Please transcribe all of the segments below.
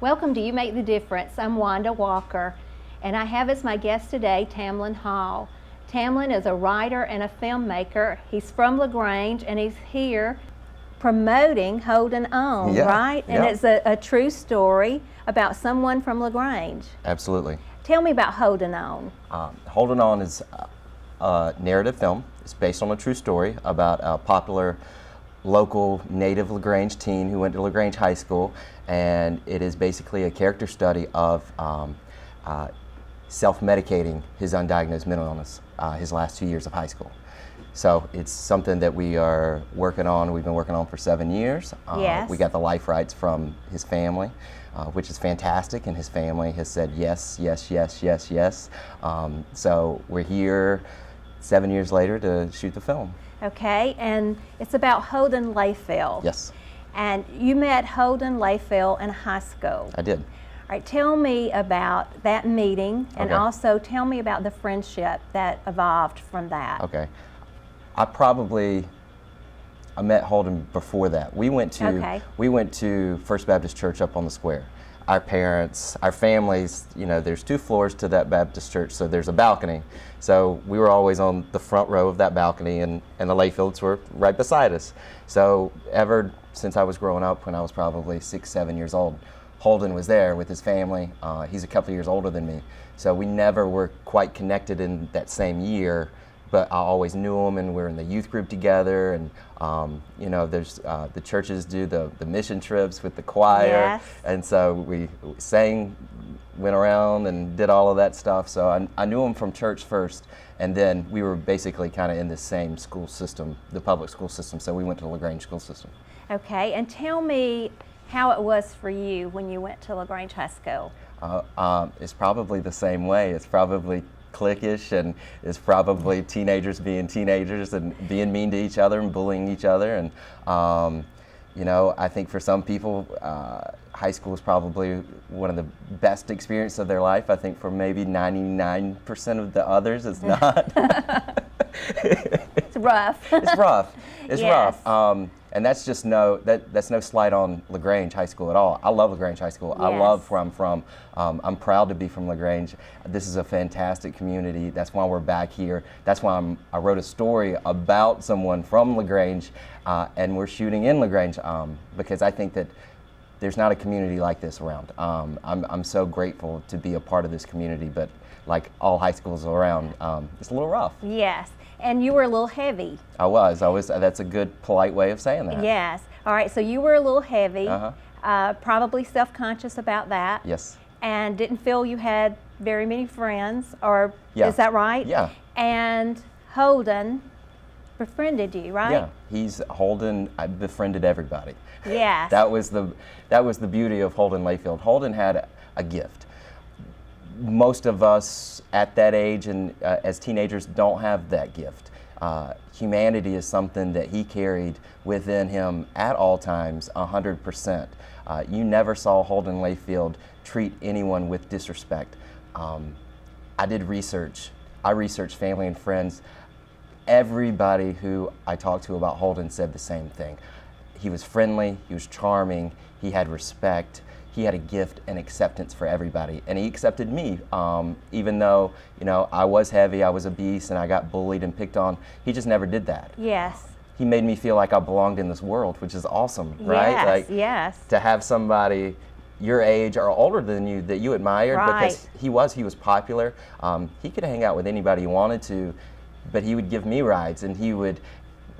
Welcome to You Make the Difference. I'm Wanda Walker, and I have as my guest today Tamlin Hall. Tamlin is a writer and a filmmaker. He's from LaGrange, and he's here promoting Holding On, right? And it's a true story about someone from LaGrange. Absolutely. Tell me about Holding On. Holding On is a narrative film. It's based on a true story about a popular local native LaGrange teen who went to LaGrange High School, and it is basically a character study of self-medicating his undiagnosed mental illness his last 2 years of high school. So it's something that we are working on. We've been working on for 7 years. Yes. We got the life rights from his family, which is fantastic, and his family has said yes, yes, yes, yes, yes. So we're here 7 years later to shoot the film. Okay, and it's about Holden Layfield. Yes. And you met Holden Layfield in high school. I did. All right, tell me about that meeting, and Okay. also tell me about the friendship that evolved from that. Okay. I met Holden before that. We went to First Baptist Church up on the square. Our parents, our families, there's 2 floors to that Baptist church, so there's a balcony. So we were always on the front row of that balcony, and the Layfields were right beside us. So ever since I was growing up, when I was probably 6, 7 years old, Holden was there with his family. He's a couple of years older than me. So we never were quite connected in that same year, but I always knew him, and we're in the youth group together, and there's the churches do the mission trips with the choir. Yes. And so we sang, went around and did all of that stuff. So I knew him from church first, and then we were basically kind of in the same school system, the public school system, so we went to the LaGrange school system. Okay, and tell me how it was for you when you went to LaGrange High School. It's probably the same way. It's probably cliquish, and it's probably teenagers being teenagers and being mean to each other and bullying each other. And I think for some people, high school is probably one of the best experiences of their life. I think for maybe 99% of the others, it's not. It's rough. It's rough. It's Yes. rough. And that's just that's no slight on LaGrange High School at all. I love LaGrange High School. I Yes. love where I'm from. I'm proud to be from LaGrange. This is a fantastic community. That's why we're back here. That's why I wrote a story about someone from LaGrange, and we're shooting in LaGrange because I think that there's not a community like this around. I'm so grateful to be a part of this community, but like all high schools around, it's a little rough. Yes, and you were a little heavy. I was. That's a good, polite way of saying that. Yes. All right, so you were a little heavy, Uh-huh. Probably self-conscious about that. Yes. And didn't feel you had very many friends, or Yeah. is that right? Yeah. And Holden befriended you, right? Yeah. Holden. I befriended everybody. Yes. That was the beauty of Holden Layfield. Holden had a gift. Most of us at that age and as teenagers don't have that gift. Humanity is something that he carried within him at all times, 100%. You never saw Holden Layfield treat anyone with disrespect. I did research. I researched family and friends. Everybody who I talked to about Holden said the same thing. He was friendly, he was charming, he had respect. He had a gift and acceptance for everybody, and he accepted me. Even though, I was heavy, I was a beast, and I got bullied and picked on, he just never did that. Yes. He made me feel like I belonged in this world, which is awesome, right? Yes, Like, yes. to have somebody your age or older than you that you admired, Right. because he was popular. He could hang out with anybody he wanted to, but he would give me rides, and he would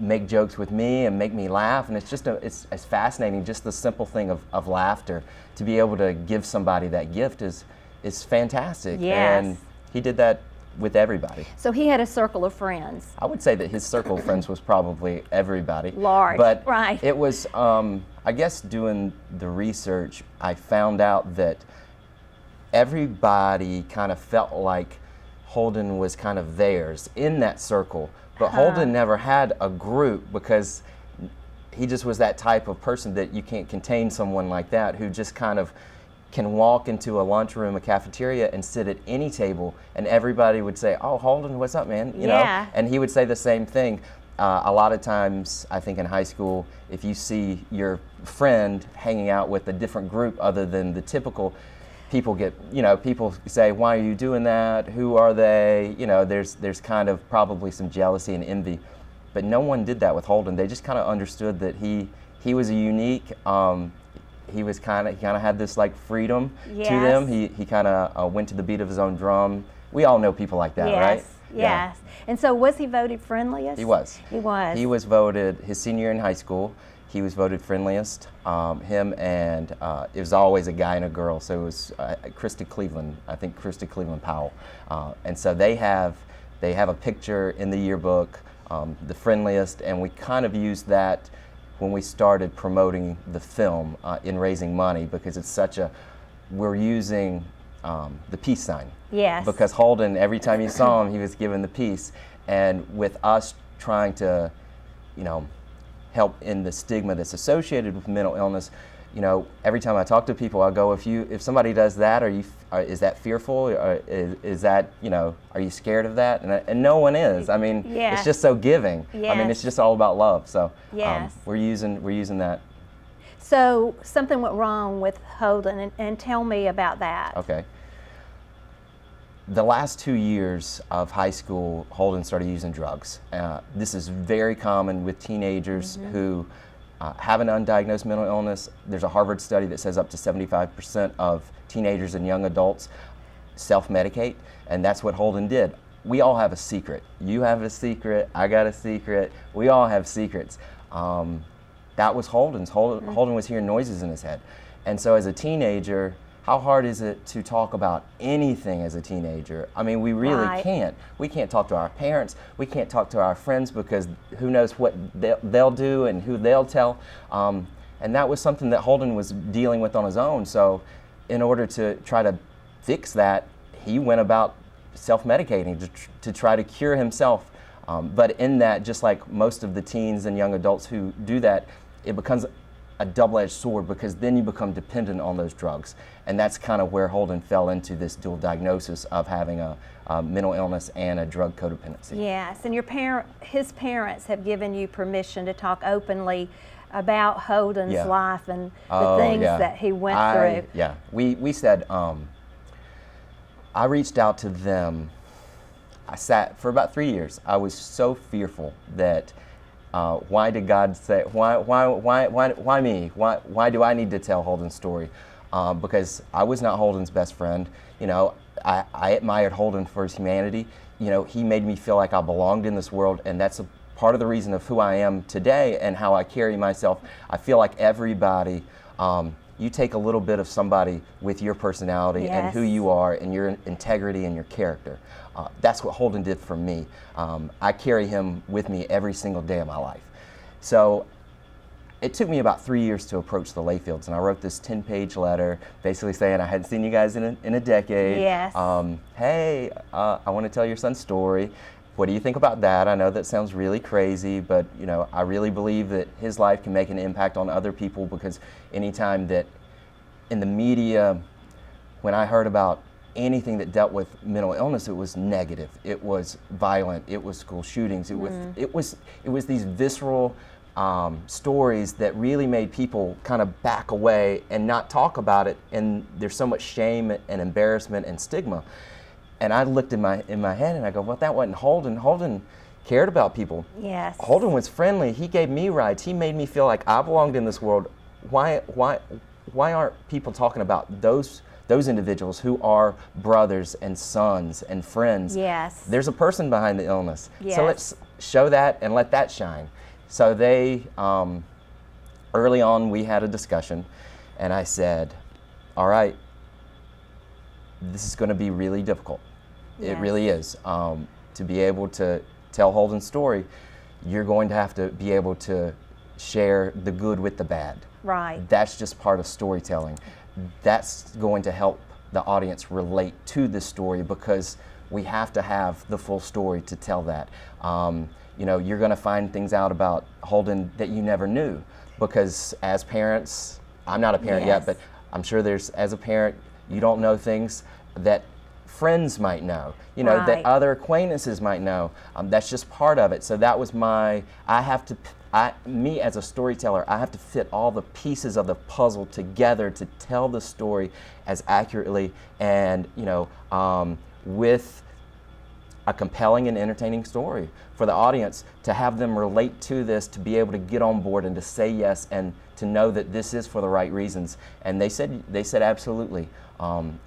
make jokes with me and make me laugh, and it's fascinating, just the simple thing of laughter. To be able to give somebody that gift is fantastic. Yes. And he did that with everybody. So he had a circle of friends. I would say that his circle of friends was probably everybody. Large, but right. It was, I guess doing the research, I found out that everybody kind of felt like Holden was kind of theirs in that circle. But Holden never had a group, because he just was that type of person that you can't contain someone like that, who just kind of can walk into a lunchroom, a cafeteria, and sit at any table, and everybody would say, "Oh, Holden, what's up, man?" You know, and he would say the same thing. a lot of times, I think in high school, if you see your friend hanging out with a different group other than the typical, people get, people say, why are you doing that? Who are they? There's kind of probably some jealousy and envy. But no one did that with Holden. They just kind of understood that he was a unique, he kind of had this like freedom to them. He kind of went to the beat of his own drum. We all know people like that, right? Yes. And so was he voted friendliest? He was. He was. He was voted, his senior year in high school, he was voted friendliest. Him and it was always a guy and a girl, so it was Christy Cleveland, I think Christy Cleveland Powell. And so they have a picture in the yearbook, the friendliest, and we kind of used that when we started promoting the film in raising money, because it's we're using the peace sign. Yes. Because Holden, every time you saw him, he was given the peace. And with us trying to, help in the stigma that's associated with mental illness, every time I talk to people, I go, if somebody does that, is that fearful? Or is that, are you scared of that? And no one is. I mean, it's just so giving. Yes. I mean, it's just all about love. So yes. We're using that. So something went wrong with Holden, and tell me about that. Okay. The last 2 years of high school, Holden started using drugs. This is very common with teenagers who have an undiagnosed mental illness. There's a Harvard study that says up to 75% of teenagers and young adults self-medicate, and that's what Holden did. We all have a secret. You have a secret, I got a secret, we all have secrets. That was Holden's. Holden was hearing noises in his head. And so as a teenager, how hard is it to talk about anything as a teenager? I mean, we really can't. We can't talk to our parents. We can't talk to our friends, because who knows what they'll do and who they'll tell. And that was something that Holden was dealing with on his own. So in order to try to fix that, he went about self-medicating to try to cure himself. But in that, just like most of the teens and young adults who do that, it becomes a double-edged sword, because then you become dependent on those drugs. And that's kind of where Holden fell into this dual diagnosis of having a mental illness and a drug codependency. Yes, and his parents have given you permission to talk openly about Holden's life and the things that he went through. Yeah, we said, I reached out to them. I sat for about 3 years. I was so fearful that why did God say, why me? Why do I need to tell Holden's story? Because I was not Holden's best friend. I admired Holden for his humanity. He made me feel like I belonged in this world, and that's a part of the reason of who I am today and how I carry myself. I feel like everybody, you take a little bit of somebody with your personality and who you are and your integrity and your character. That's what Holden did for me. I carry him with me every single day of my life. So it took me about 3 years to approach the Layfields, and I wrote this 10-page letter basically saying I hadn't seen you guys in a decade. Yes. Hey, I want to tell your son's story. What do you think about that? I know that sounds really crazy, but I really believe that his life can make an impact on other people, because anytime that in the media, when I heard about anything that dealt with mental illness, it was negative. It was violent. It was school shootings. It was these visceral stories that really made people kind of back away and not talk about it. And there's so much shame and embarrassment and stigma. And I looked in my head and I go, well, that wasn't Holden. Holden cared about people. Yes. Holden was friendly. He gave me rides. He made me feel like I belonged in this world. Why aren't people talking about those individuals who are brothers and sons and friends? Yes. There's a person behind the illness. Yes. So let's show that and let that shine. So they, early on, we had a discussion, and I said, all right, this is going to be really difficult. Yes. It really is. To be able to tell Holden's story, you're going to have to be able to share the good with the bad. Right. That's just part of storytelling. That's going to help the audience relate to this story, because we have to have the full story to tell that. You're going to find things out about Holden that you never knew, because as parents, I'm not a parent yet, but I'm sure as a parent, you don't know things that friends might know, you know, that Right. other acquaintances might know. That's just part of it. So that was me as a storyteller, I have to fit all the pieces of the puzzle together to tell the story as accurately and, you know, with a compelling and entertaining story for the audience, to have them relate to this, to be able to get on board and to say yes and to know that this is for the right reasons. And they said absolutely. And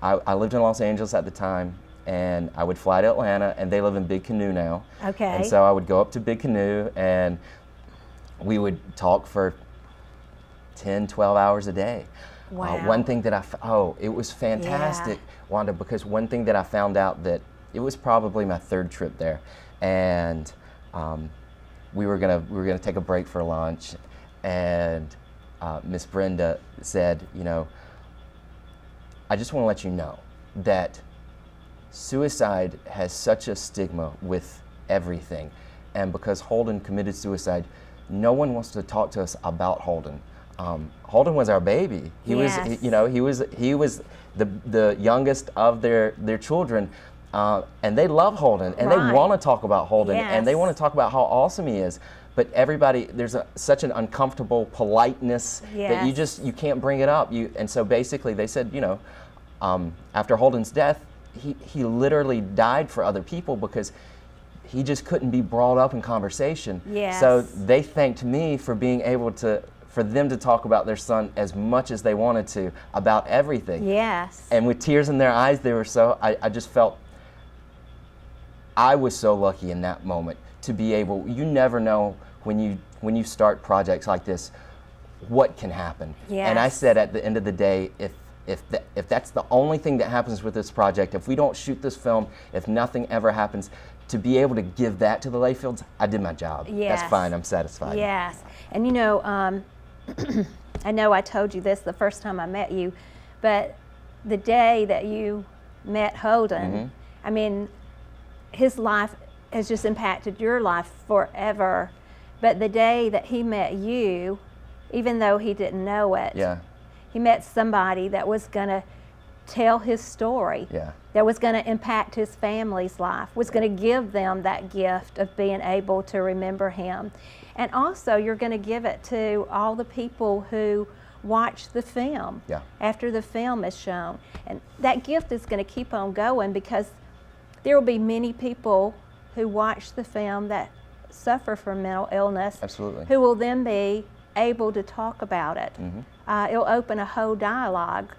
I lived in Los Angeles at the time, and I would fly to Atlanta, and they live in Big Canoe now. Okay. And so I would go up to Big Canoe, and we would talk for 10, 12 hours a day. Wow. One thing that it was fantastic, Wanda, because one thing that I found out, that it was probably my third trip there, and we were gonna take a break for lunch, and Miss Brenda said, you know, I just want to let you know that suicide has such a stigma with everything, and because Holden committed suicide, no one wants to talk to us about Holden. Holden was our baby. He was the youngest of their children, and they love Holden, and Right. they want to talk about Holden, and they Yes. want to talk about how awesome he is. But everybody, there's such an uncomfortable politeness that you can't bring it up. And so basically they said, you know, after Holden's death, he literally died for other people because he just couldn't be brought up in conversation. Yes. So they thanked me for being able for them to talk about their son as much as they wanted to, about everything. Yes. And with tears in their eyes, they were I just felt, I was so lucky in that moment to be able, you never know when you start projects like this, what can happen. Yes. And I said at the end of the day, if that's the only thing that happens with this project, if we don't shoot this film, if nothing ever happens, to be able to give that to the Layfields, I did my job. Yes. That's fine, I'm satisfied. Yes. And you know, I know I told you this the first time I met you, but the day that you met Holden, I mean, his life has just impacted your life forever. But the day that he met you, even though he didn't know it, Yeah. he met somebody that was going to tell his story, Yeah. that was going to impact his family's life, was going to give them that gift of being able to remember him. And also, you're going to give it to all the people who watch the film Yeah. after the film is shown. And that gift is going to keep on going, because there will be many people who watch the film that suffer from mental illness, Absolutely. who will then be able to talk about it. It'll open a whole dialogue.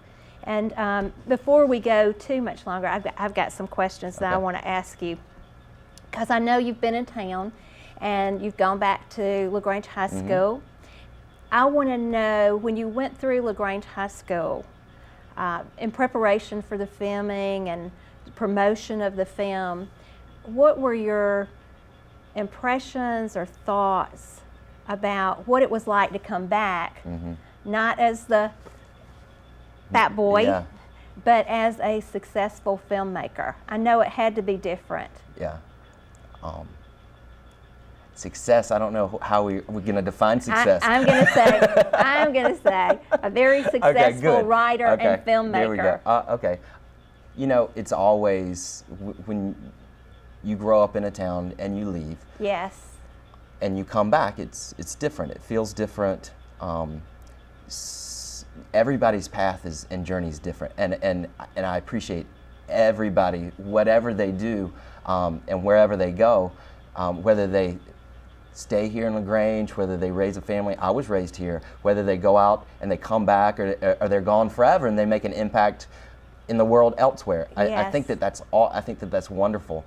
And before we go too much longer, I've got some questions that I Okay. want to ask you, because I know you've been in town and you've gone back to LaGrange High School. I want to know, when you went through LaGrange High School, in preparation for the filming and the promotion of the film, what were your impressions or thoughts about what it was like to come back, not as the fat boy, Yeah. but as a successful filmmaker? I know it had to be different. Yeah. Success, I don't know how we're going to define success. I'm going to say a very successful good. writer and There we filmmaker. go. Okay. You know, it's always, when you grow up in a town and you leave Yes. and you come back, it's different. It feels different. Everybody's path and journey is different. And I appreciate everybody, whatever they do, and wherever they go, whether they stay here in LaGrange, whether they raise a family. I was raised here. Whether they go out and they come back, or they're gone forever and they make an impact in the world elsewhere. I think Yes. I think that's wonderful.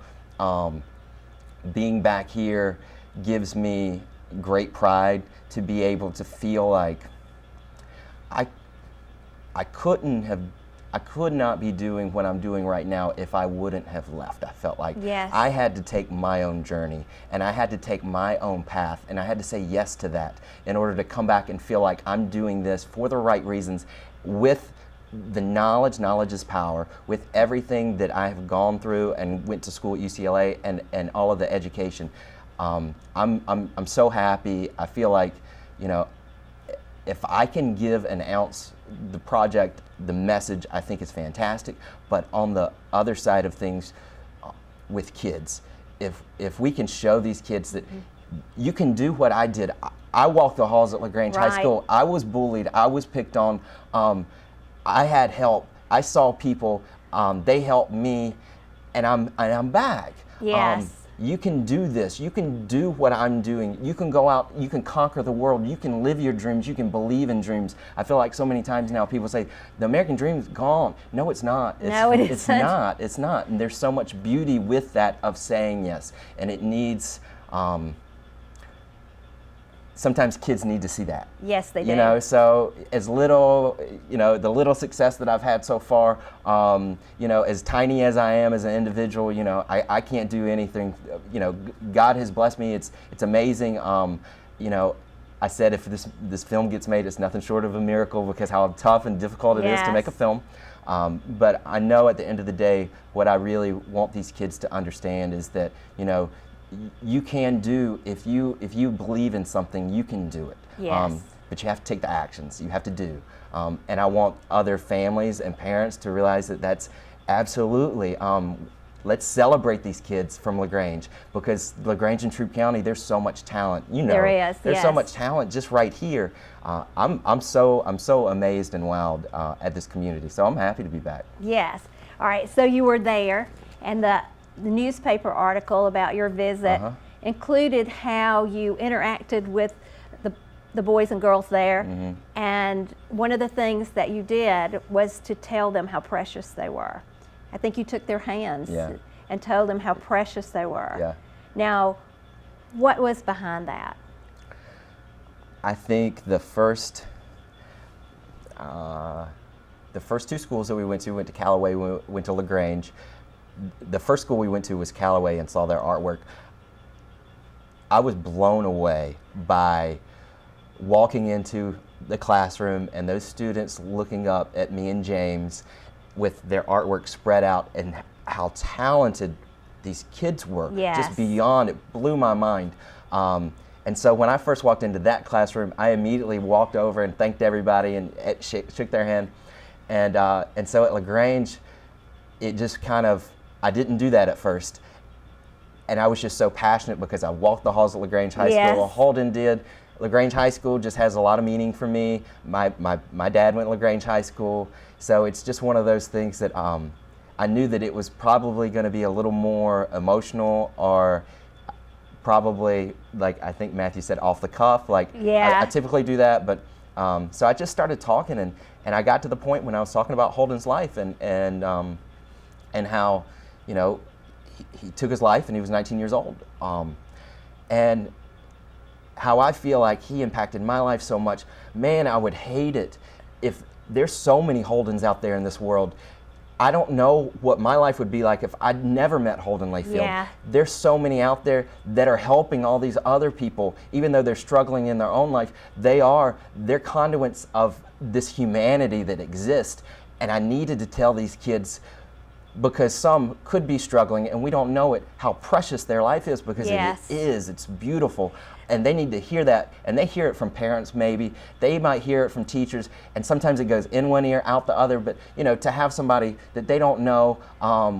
Being back here gives me great pride to be able to feel like I could not be doing what I'm doing right now if I wouldn't have left. I felt like Yes. I had to take my own journey, and I had to take my own path, and I had to say yes to that in order to come back and feel like I'm doing this for the right reasons, with the knowledge is power, with everything that I have gone through and went to school at UCLA and all of the education. I'm so happy. I feel like, you know, if I can give an ounce, the project, the message, I think is fantastic. But on the other side of things, with kids, if we can show these kids that you can do what I did. I walked the halls at LaGrange High School. I was bullied. I was picked on. I had help. I saw people. They helped me, and I'm back. Yes. You can do this. You can do what I'm doing. You can go out. You can conquer the world. You can live your dreams. You can believe in dreams. I feel like so many times now people say the American dream's gone. No, it's not. No, it isn't. It's not. It's not. And there's so much beauty with that of saying yes. And it needs. Sometimes kids need to see that. Yes, they do. You know, so as little, you know, the little success that I've had so far, you know, as tiny as I am as an individual, you know, I can't do anything. You know, God has blessed me. It's amazing. You know, I said if this film gets made, it's nothing short of a miracle because how tough and difficult it is to make a film. But I know at the end of the day, what I really want these kids to understand is that, you know, you can do, if you believe in something, you can do it. Yes. But you have to take the actions. You have to do. And I want other families and parents to realize that that's absolutely, let's celebrate these kids from LaGrange, because LaGrange and Troup County, there's so much talent. You know, there is. There's so much talent just right here. I'm so amazed and wowed at this community. So I'm happy to be back. Yes. All right. So you were there, and the newspaper article about your visit included how you interacted with the boys and girls there, and one of the things that you did was to tell them how precious they were. I think you took their hands and told them how precious they were. Yeah. Now, what was behind that? I think the first two schools that we went to Callaway, we went to LaGrange. The first school we went to was Callaway and saw their artwork. I was blown away by walking into the classroom and those students looking up at me and James with their artwork spread out and how talented these kids were. Yes. Just beyond, it blew my mind. And so when I first walked into that classroom, I immediately walked over and thanked everybody and shook their hand. And so at LaGrange, it just kind of, I didn't do that at first. And I was just so passionate because I walked the halls at LaGrange High School. Holden did. LaGrange High School just has a lot of meaning for me. My dad went to LaGrange High School. So it's just one of those things that I knew that it was probably going to be a little more emotional, or probably, like I think Matthew said, off the cuff. Like I typically do that, but so I just started talking, and I got to the point when I was talking about Holden's life and how, you know, he took his life and he was 19 years old. And how I feel like he impacted my life so much. Man, I would hate it if there's so many Holdens out there in this world. I don't know what my life would be like if I'd never met Holden Layfield. Yeah. There's so many out there that are helping all these other people, even though they're struggling in their own life. They're conduits of this humanity that exists. And I needed to tell these kids, because some could be struggling and we don't know it, how precious their life is, because it is. It's beautiful. And they need to hear that. And they hear it from parents maybe. They might hear it from teachers. And sometimes it goes in one ear, out the other. But, you know, to have somebody that they don't know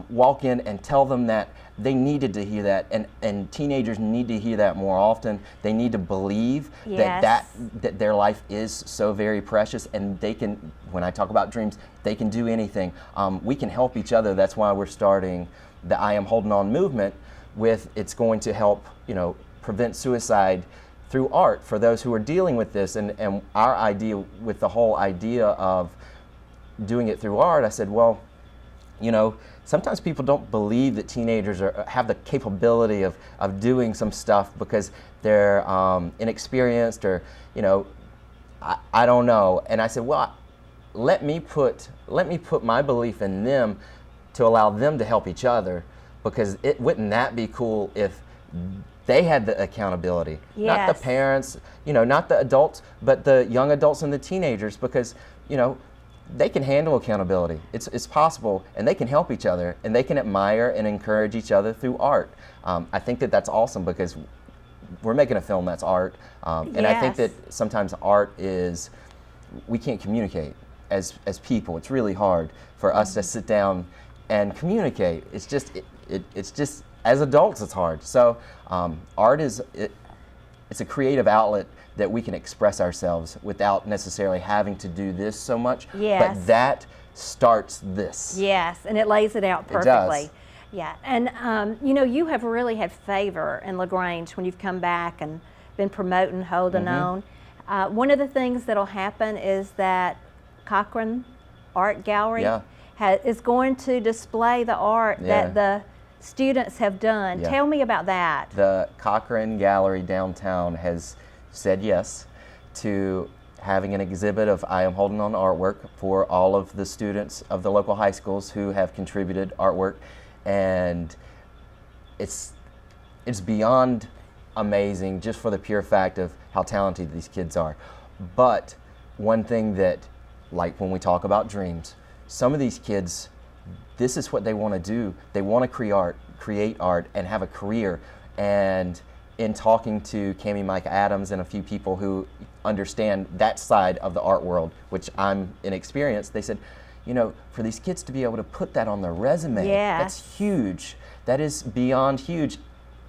walk in and tell them that, they needed to hear that. And teenagers need to hear that more often. They need to believe that their life is so very precious, and they can, when I talk about dreams, they can do anything. We can help each other. That's why we're starting the I Am Holding On movement it's going to help, you know, prevent suicide through art for those who are dealing with this. And our idea with the whole idea of doing it through art, I said, well, you know, sometimes people don't believe that teenagers have the capability of doing some stuff because they're inexperienced, or, you know, I don't know. And I said, well, let me put my belief in them to allow them to help each other, because wouldn't that be cool if they had the accountability, not the parents, you know, not the adults, but the young adults and the teenagers, because, you know, they can handle accountability. It's possible, and they can help each other, and they can admire and encourage each other through art. I think that's awesome, because we're making a film that's art, and I think Yes. that sometimes art is, we can't communicate as people. It's really hard for us to sit down and communicate. It's just it's just, as adults it's hard. So art is it's a creative outlet that we can express ourselves without necessarily having to do this so much. Yes. But that starts this. Yes, and it lays it out It does. perfectly. Yeah, and you know, you have really had favor in LaGrange when you've come back and been promoting Holding On. One of the things that'll happen is that Cochran Art Gallery Yeah. is going to display the art Yeah. that the students have done. Yeah. Tell me about that. The Cochran Gallery downtown has said yes to having an exhibit of I Am Holding On artwork for all of the students of the local high schools who have contributed artwork, and it's beyond amazing just for the pure fact of how talented these kids are. But one thing that, like when we talk about dreams, some of these kids, this is what they want to do. They want to create art and have a career. And in talking to Cami Mike Adams and a few people who understand that side of the art world, which I'm inexperienced, they said, you know, for these kids to be able to put that on their resume, Yes. that's huge. That is beyond huge.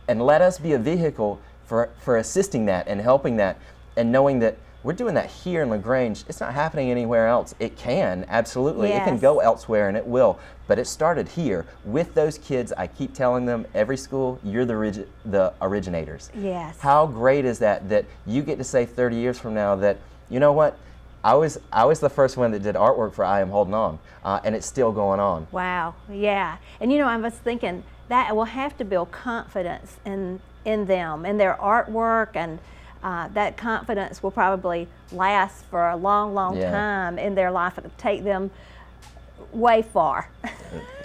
And let us be a vehicle for assisting that and helping that, and knowing that we're doing that here in LaGrange. It's not happening anywhere else. It can, absolutely. It can Yes. go elsewhere, and it will. But it started here with those kids. I keep telling them every school, you're the originators. Yes. How great is that, that you get to say 30 years from now that, you know what, I was the first one that did artwork for I Am Holding On, and it's still going on. Wow, yeah. And you know, I was thinking that will have to build confidence in them, in their artwork, and that confidence will probably last for a long, long Yeah. time in their life. It'll take them way far.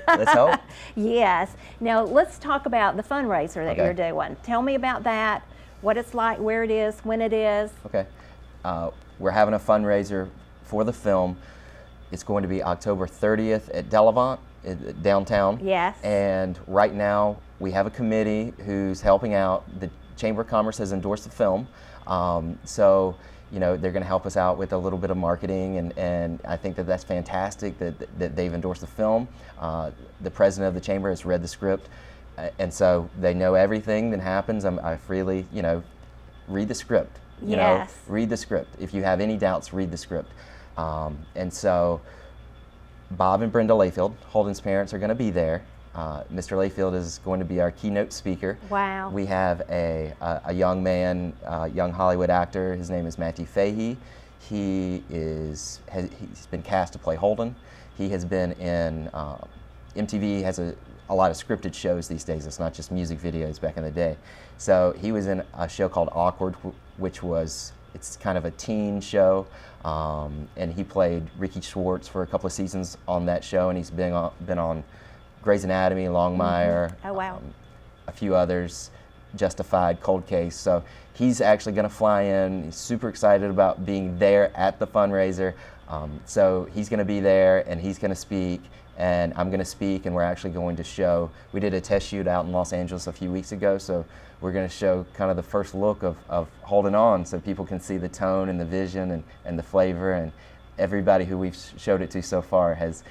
Let's hope. Yes. Now let's talk about the fundraiser that Okay. you're doing. Tell me about that, what it's like, where it is, when it is. Okay. We're having a fundraiser for the film. It's going to be October 30th at Delavant, downtown. Yes. And right now, we have a committee who's helping out. The Chamber of Commerce has endorsed the film. So, you know, they're going to help us out with a little bit of marketing, and I think that that's fantastic that they've endorsed the film. The president of the Chamber has read the script, and so they know everything that happens. I freely, you know, read the script. You know, Yes. read the script. If you have any doubts, read the script. And so Bob and Brenda Layfield, Holden's parents, are going to be there. Mr. Layfield is going to be our keynote speaker. Wow. We have a young man, young Hollywood actor. His name is Matthew Fahey. He's been cast to play Holden. He has been in MTV has a lot of scripted shows these days. It's not just music videos back in the day. So he was in a show called Awkward, which it's kind of a teen show, and he played Ricky Schwartz for a couple of seasons on that show, and he's been on Grey's Anatomy, Longmire, Oh, wow. a few others, Justified, Cold Case. So he's actually going to fly in. He's super excited about being there at the fundraiser. So he's going to be there, and he's going to speak, and I'm going to speak, and we're actually going to show. We did a test shoot out in Los Angeles a few weeks ago, so we're going to show kind of the first look of Holding On, so people can see the tone and the vision and the flavor, and everybody who we've showed it to so far has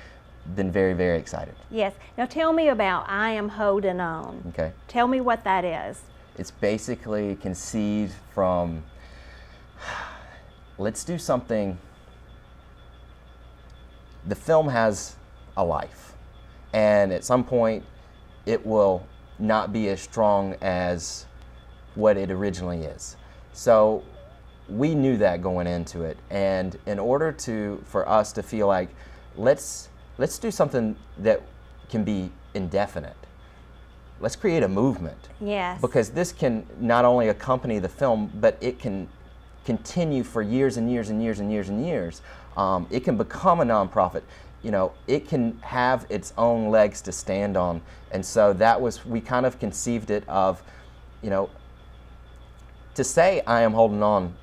been very, very excited. Yes. Now tell me about I Am Holding On. Okay. Tell me what that is. It's basically conceived from, let's do something. The film has a life, and at some point it will not be as strong as what it originally is. So we knew that going into it, and in order for us to feel like let's do something that can be indefinite. Let's create a movement. Yes. Because this can not only accompany the film, but it can continue for years and years and years and years and years. It can become a nonprofit. You know, it can have its own legs to stand on. And so we kind of conceived it of, you know, to say I am holding on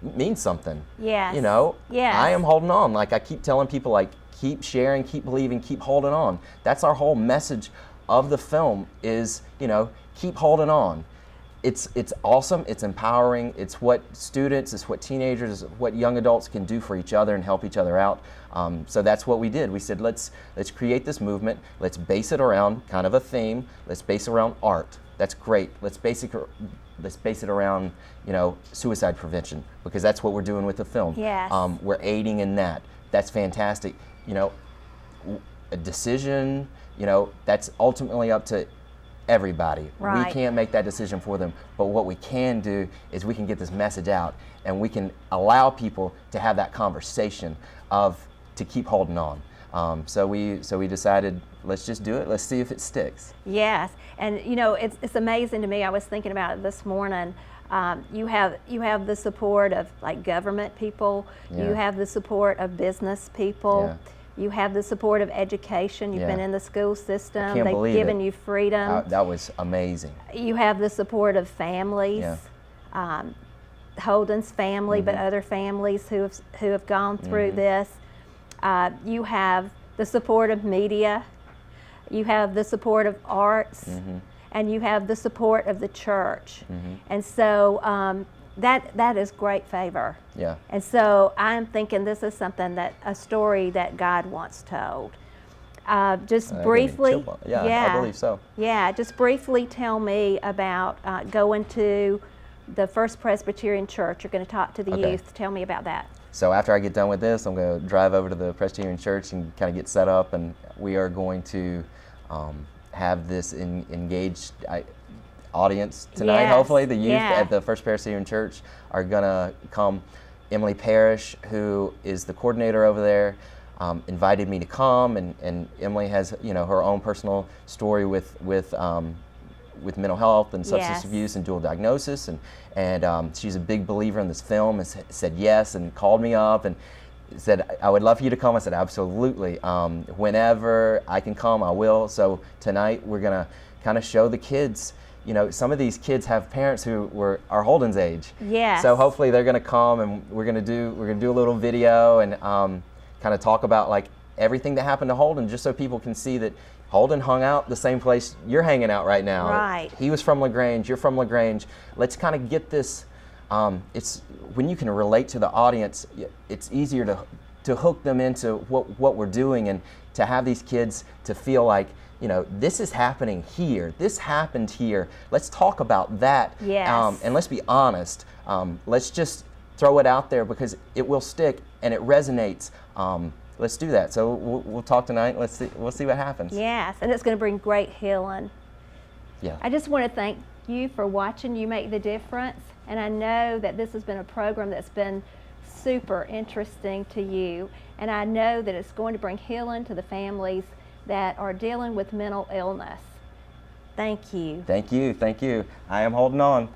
means something. Yes. You know, Yes. I am holding on. Like I keep telling people, like, keep sharing, keep believing, keep holding on. That's our whole message of the film is, you know, keep holding on. it's awesome. It's empowering. It's what students, it's what teenagers, it's what young adults can do for each other and help each other out. So that's what we did. We said, let's create this movement. Let's base it around kind of a theme. Let's base it around art. That's great. Let's base it around, suicide prevention, because that's what we're doing with the film. Yes. We're aiding in that. That's fantastic. A decision, that's ultimately up to everybody. Right. We can't make that decision for them, but what we can do is we can get this message out, and we can allow people to have that conversation to keep holding on. So we decided, let's just do it. Let's see if it sticks. Yes, and it's amazing to me. I was thinking about it this morning. You have the support of like government people. Yeah. You have the support of business people. Yeah. You have the support of education. You've Yeah. been in the school system. Can't They've believe given it. you freedom. That was amazing. You have the support of families. Yeah. Holden's family, but other families who have gone through this. You have the support of media. You have the support of arts, and you have the support of the church. And so that is great favor. Yeah. And so I'm thinking this is a story that God wants told. Just That gave me a briefly, chill bump. Yeah, I believe so. Yeah, just briefly tell me about going to the First Presbyterian Church. You're going to talk to the Okay. youth. Tell me about that. So after I get done with this, I'm going to drive over to the Presbyterian Church and kind of get set up, and we are going to have this engaged audience tonight. Yes, Hopefully the youth yeah. at the First Presbyterian Church are going to come. Emily Parrish, who is the coordinator over there, invited me to come, and Emily has her own personal story with mental health and substance Yes. abuse and dual diagnosis, and she's a big believer in this film, and said yes, and called me up and said, I would love for you to come. I said, absolutely. Whenever I can come, I will. So tonight we're going to kind of show the kids, some of these kids have parents who are Holden's age. Yes. So hopefully they're going to come, and we're going to do a little video and kind of talk about like everything that happened to Holden, just so people can see that Holden hung out the same place you're hanging out right now. Right. He was from LaGrange, you're from LaGrange. Let's kind of get this, it's when you can relate to the audience, it's easier to hook them into what we're doing, and to have these kids to feel like, this is happening here, this happened here. Let's talk about that. Yes. And let's be honest. Let's just throw it out there because it will stick and it resonates. Let's do that. So we'll talk tonight. We'll see what happens. Yes, and it's going to bring great healing. Yeah. I just want to thank you for watching You Make the Difference, and I know that this has been a program that's been super interesting to you, and I know that it's going to bring healing to the families that are dealing with mental illness. Thank you. Thank you. I am holding on.